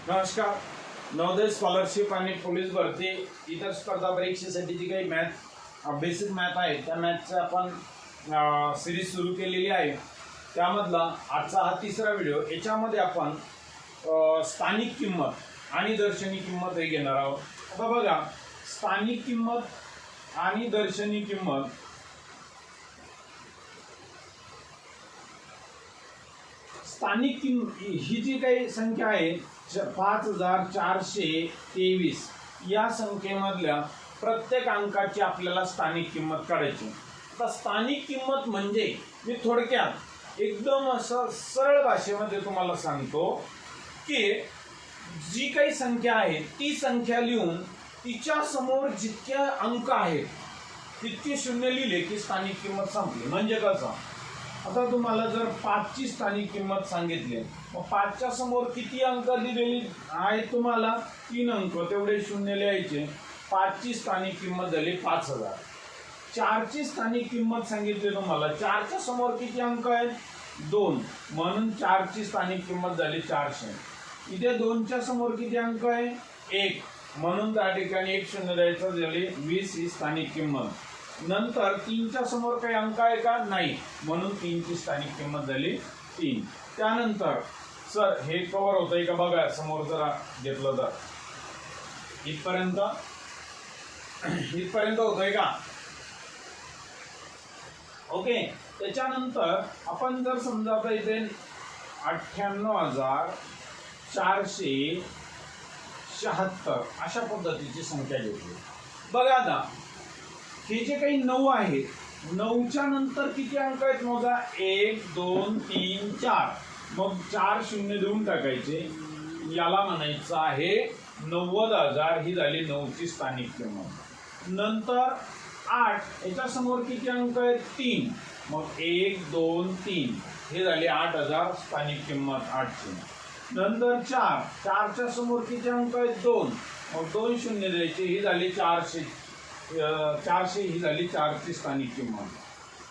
नमस्कार. नवोदय स्कॉलरशिप आणि पोलीस भरती इतर स्पर्धा परीक्षेसाठी जी काही बेसिक मॅथ आहे त्या मॅथचं आपण सिरीज सुरू केलेली आहे. त्यामधला आजचा हा तिसरा व्हिडिओ. याच्यामध्ये आपण स्थानिक किंमत आणि दर्शनी किंमत हे घेणार आहोत. आता बघा, स्थानिक किंमत आणि दर्शनी किंमत स्थानिक ही जी काही संख्या आहे 5423 या संख्येमधल्या प्रत्येक अंकाची आपल्याला स्थानिक किंमत काढायची. आता स्थानिक किंमत म्हणजे मी थोडक्यात एकदम असं सरळ भाषेमध्ये तुम्हाला सांगतो की जी काही संख्या आहे ती संख्या लिहून तिच्या समोर जितके अंक आहेत तितके शून्य लिहिले की स्थानिक किंमत संपली. म्हणजे कसं, आता तुम्हाला जर 5 ची स्थानिक किंमत सांगितली, मग 5 च्या समोर किती अंक दिलेली आहे तुम्हाला? 3 अंक, तेवढे शून्य लिहायचे. 5 ची स्थानिक किंमत झाली 5000. 4 ची स्थानिक किंमत सांगितली तुम्हाला, 4 च्या समोर किती अंक आहेत? 2, म्हणून 4 ची स्थानिक किंमत झाली 400. इथे 2 च्या समोर किती अंक आहे? 1, म्हणून त्या ठिकाणी 1 शून्य द्यायचं, झाली 20 ही स्थानिक किंमत. नंतर 3 च्या समोर काही अंक आहे का? नाही, म्हणून 3 ची स्थानिक किंमत झाली 3. त्यानंतर सर हे कव्हर होतंय का बघा, समोर जरा घेतलं तर इथपर्यंत होतंय का? ओके. त्याच्यानंतर आपण जर समजा आता इथे 98,476 अशा पद्धतीची संख्या घेतली. बघा आता हे जे काही 9 आहेत, 9च्या नंतर किती अंक आहेत मोजा? 1 2 3 4, मग 4 शून्य देऊन टाकायचे. याला म्हणायचं आहे 90,000. ही झाली 9 ची स्थानिक किंमत. नंतर 8, याच्या समोर किती अंक आहेत? 3, मग 1 2 3, हे झाले 8,000 स्थानिक किंमत 8 ची. नंतर 4, 4 च्या समोर किती अंक आहेत? 2, मग 2 शून्य द्यायचे. ही झाली 400. ही झाली 4 ची स्थानिक किंमत.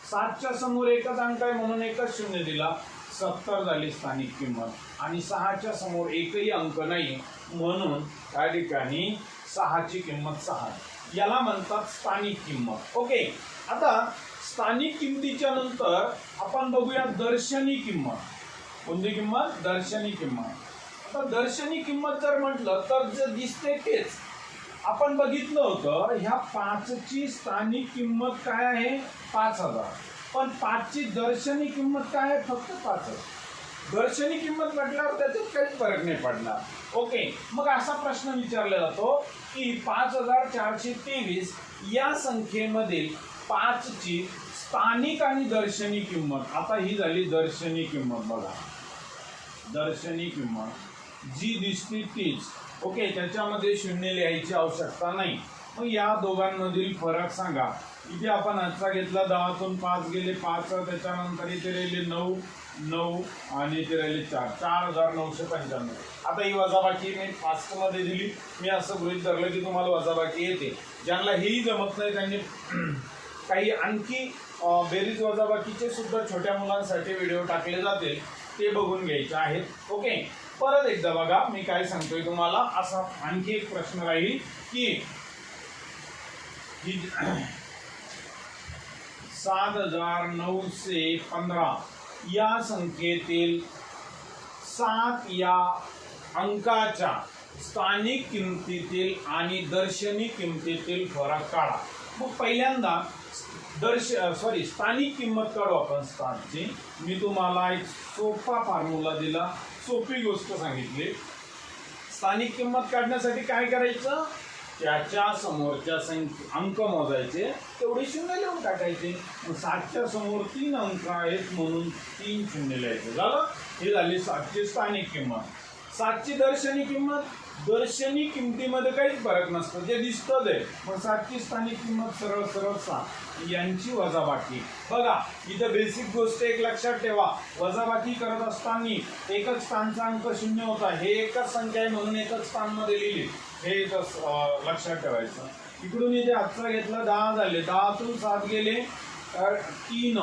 7 च्या समोर एकच अंक आहे म्हणून एकच शून्य दिला, 70 झाली स्थानिक किंमत. आणि 6 च्या समोर एकही अंक नाही म्हणून त्या ठिकाणी 6 ची किंमत 6. याला म्हणतात स्थानिक किंमत. ओके. आता स्थानिक किंमतीच्या नंतर आपण बघूया दर्शनी किंमत. कोणती किंमत? दर्शनी किंमत. आता दर्शनी किंमत जर म्हटलं तर जे दिसते तेच आपण बघितलं होतं. ह्या 5 ची स्थानिक किंमत काय आहे? 5000. पण 5 ची दर्शनी किंमत काय आहे? फक्त 5000. दर्शनी किंमत म्हटल्यावर त्याच्यात काहीच फरक नाही पडला. ओके. मग असा प्रश्न विचारला जातो की 5423 या संख्येमधील 5 ची स्थानिक आणि दर्शनी किंमत. आता ही झाली दर्शनी किंमत. बघा, दर्शनी किंमत जी दिसते तीच. ओके. त्याच्यामध्ये शून्य लिहायची आवश्यकता नाही. मग या दोघांमधील फरक सांगा. इथे आपण आजचा घेतला, 10 तून 5 गेले 5, त्याच्यानंतर इथे राहिले 9 9 आणि इथे राहिले 4, 4995. आता ही वजाबाकी मी फास्टमध्ये दिली. मी असं गृहीत धरलं की तुम्हाला वजाबाकी येते. ज्यांना हेही जमत नाही त्यांनी काही आणखी बेरीज वजाबाकीचे सुद्धा छोट्या मुलांसाठी व्हिडिओ टाकले जातील, ते बघून घ्यायचे आहेत. ओके. परत एकदा बघा मी काय सांगतोय तुम्हाला. असा आणखी एक प्रश्न राहील की 7915 या संख्येतील 7 या अंकाच्या स्थानिक किमतीतील आणि दर्शनी किमतीतील फरक काढा. मग पहिल्यांदा स्थानिक किंमत काढू आपण 7ची. मी तुम्हाला एक सोपा फॉर्म्युला दिला, सोपी गोष्ट सांगितली. स्थानिक किंमत काढण्यासाठी काय करायचं? त्याच्या समोरच्या अंक मोजायचे, तेवढे शून्य लिहून टाकायचे. 7च्या समोर 3 अंक आहेत म्हणून 3 शून्य लिहायचे. झालं. ही झाली 7ची स्थानिक किंमत. 7ची दर्शनी किंमत. दर्शनी किमतीमध्ये काहीच फरक नसतं, जे दिसतं ते. मग 7ची स्थानिक किंमत सरळ सरळ 7. यांची वजाबाकी. बघा इथं बेसिक गोष्ट एक लक्षात ठेवा. वजाबाकी करत असताना एकच स्थानचा अंक शून्य होता. हे एकच संख्या आहे म्हणून एकच स्थानमध्ये लिहिली, हे एकच लक्षात ठेवायचं. इकडून इथे आजचा घेतला, 10 झाले, 10 तून 7 गेले 3,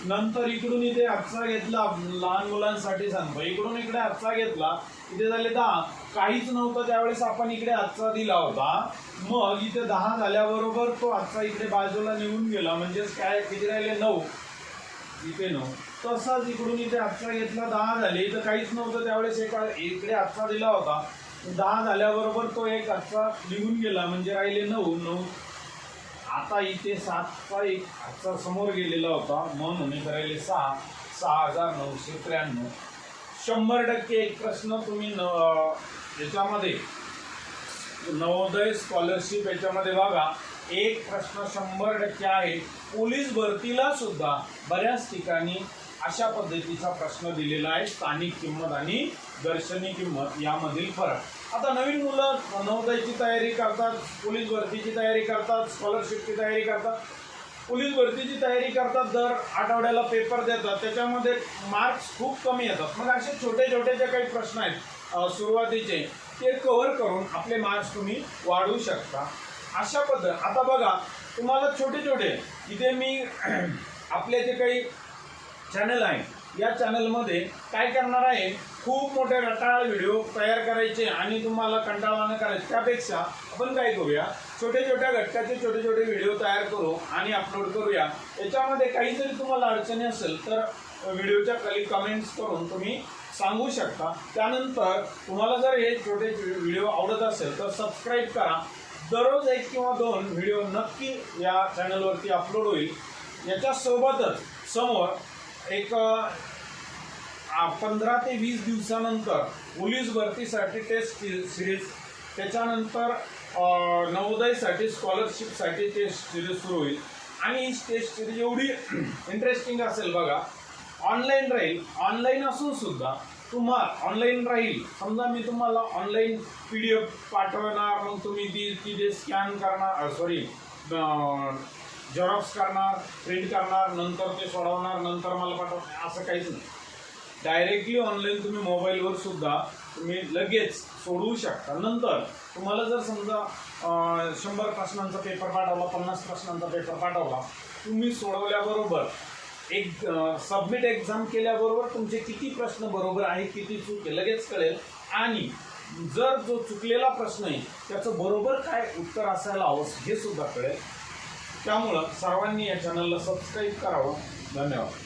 नंतर इकडून इथे आजचा घेतला, लहान मुलांसाठी सांगतो, इकडून इकडे आजचा घेतला, इथे झाले 10, काहीच नव्हतं त्यावेळेस आपण इकडे आजचा दिला होता, मग इथे 10 झाल्याबरोबर तो आजचा इकडे बाजूला निघून गेला, म्हणजेच काय किती राहिले 9, इथे 9. तसाच इकडून इथे आजचा घेतला, 10 झाले, इथं काहीच नव्हतं त्यावेळेस इकडे आजचा दिला होता, 10 झाल्याबरोबर तो एक आजचा निघून गेला, म्हणजे राहिले 9. आता इथे 7चा एक आजचा समोर गेलेला होता, म्हणून इथे राहिले 6, 6993. 100% एक प्रश्न तुम्ही याच्यामध्ये नवोदय स्कॉलरशिप याच्यामध्ये बघा, एक प्रश्न 100% आहे. पोलीस भरतीला सुद्धा बऱ्याच ठिकाणी अशा पद्धतीचा प्रश्न दिलेला आहे, स्थानिक किंमत आणि दर्शनी किंमत यामधील फरक. आता नवीन मुलं नवोदयची तयारी करतात, पोलीस भरतीची तयारी करतात, स्कॉलरशिपची तयारी करतात, पोलीस भरतीची तयारी करतात, दर आठवड्याला पेपर देतात, त्याच्यामध्ये मार्क्स खूप कमी येतात. मग असे छोटे छोटे जे काही प्रश्न आहेत सुरुवातीचे, ते कव्हर करून आपले मार्क्स तुम्ही वाढवू शकता. अशा पद्धत आता बघा, तुम्हाला छोटे छोटे इथे मी आपले जे काही चॅनल आहे, या चॅनलमध्ये काय करणार आहे, खूप मोठे रटाळ व्हिडिओ तयार करायचे आणि तुम्हाला कंटाळा न करायचे, त्यापेक्षा आपण काय करूया, छोटे छोट्या घटकाचे छोटे छोटे व्हिडिओ तयार करू आणि अपलोड करूया. याच्यामध्ये काही जरी तुम्हाला अडचणी असेल तर व्हिडिओच्या खाली कमेंट्स करून तुम्ही सांगू शकता. त्यानंतर तुम्हाला जर हे छोटे व्हिडिओ आवडत असेल तर सबस्क्राईब करा. दररोज 1 किंवा 2 व्हिडिओ नक्की या चॅनलवरती अपलोड होईल. याच्यासोबतच समोर एक 15 ते 20 दिवसानंतर पोलीस भरतीसाठी टेस्ट सिरीज, त्याच्यानंतर नवोदयसाठी स्कॉलरशिपसाठी टेस्ट सिरीज सुरू होईल. आणि ही टेस्ट सिरीज एवढी इंटरेस्टिंग असेल बघा, ऑनलाईन राहील. ऑनलाईन असून सुद्धा तुम्हाला ऑनलाईन राहील, समजा मी तुम्हाला ऑनलाईन PDF पाठवणार, मग तुम्ही ती स्कॅन करणार, झेरॉक्स करणार, प्रिंट करणार, नंतर ते सोडवणार, नंतर मला पाठवणार, असं काहीच नाही. डायरेक्टली ऑनलाईन तुम्ही मोबाईलवर सुद्धा तुम्ही लगेच सोडवू शकता. नंतर तुम्हाला जर समजा 100 प्रश्नांचा पेपर पाठवला, 50 प्रश्नांचा पेपर पाठवला, तुम्ही सोडवल्याबरोबर एक सबमिट एक्झाम केल्याबरोबर तुमचे किती प्रश्न बरोबर आहे, किती चूक आहे लगेच कळेल. आणि जर जो चुकलेला प्रश्न आहे त्याचं बरोबर काय उत्तर असायला हवं हे सुद्धा कळेल. त्यामुळं सर्वांनी या चॅनलला सबस्क्राईब करावं. धन्यवाद.